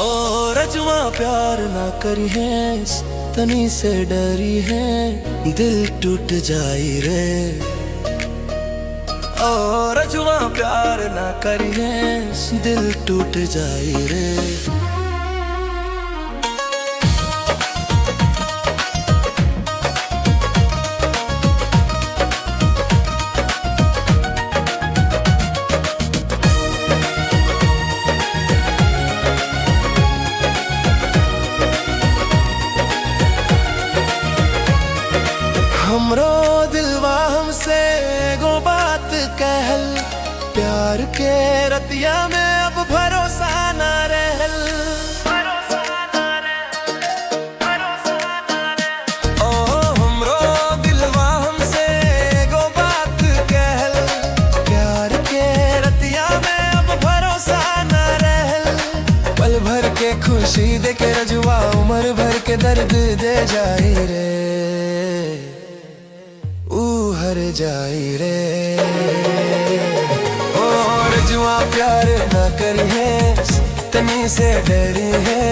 ओ रजुआ प्यार ना करी है, तनी से डरी है, दिल टूट जाई रे। ओ रजुआ प्यार ना करी है, दिल टूट जाई रे। हमरो दिलवा हमसे एगो बात कहल, प्यार के रतिया में अब भरोसा ना रहल। ओ हमरो दिलवा हमसे एगो बात कहल, प्यार के रतिया में अब भरोसा ना रहल। पल भर के खुशी दे के रजुआ उम्र भर के दर्द दे जाई रे, हर जाई रे। ओ रजुआ प्यार ना करी है, तनी से डरी है,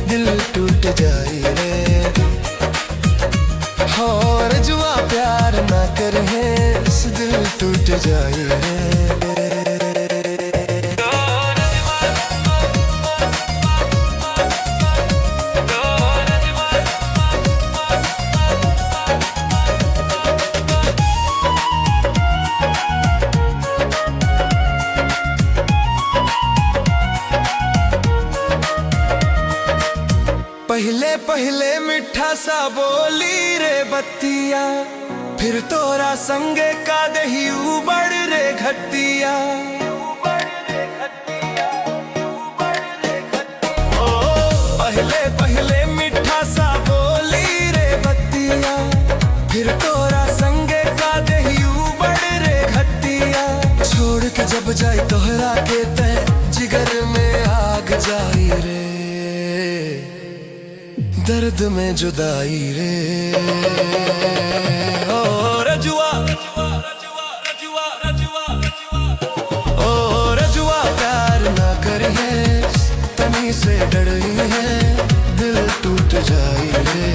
दिल टूट जाई रे। हो रजुआ प्यार ना करी है, दिल टूट जाई रे। पहले पहले मिठा सा बोली रे बत्तिया, फिर तोरा संगे का दही उबड़ रे घटिया। ओ पहले पहले मिठा सा बोली रे बत्तिया, फिर तोरा संगे का दही उबड़ रे घटिया। छोड़ के जब जाई तोहरा के तय जिगर में आग जाई रे, दर्द में जुदाई रे। ओ रजुआ ओ रजुआ प्यार ना करी है, तनी से डरी है, दिल टूट जाई रे।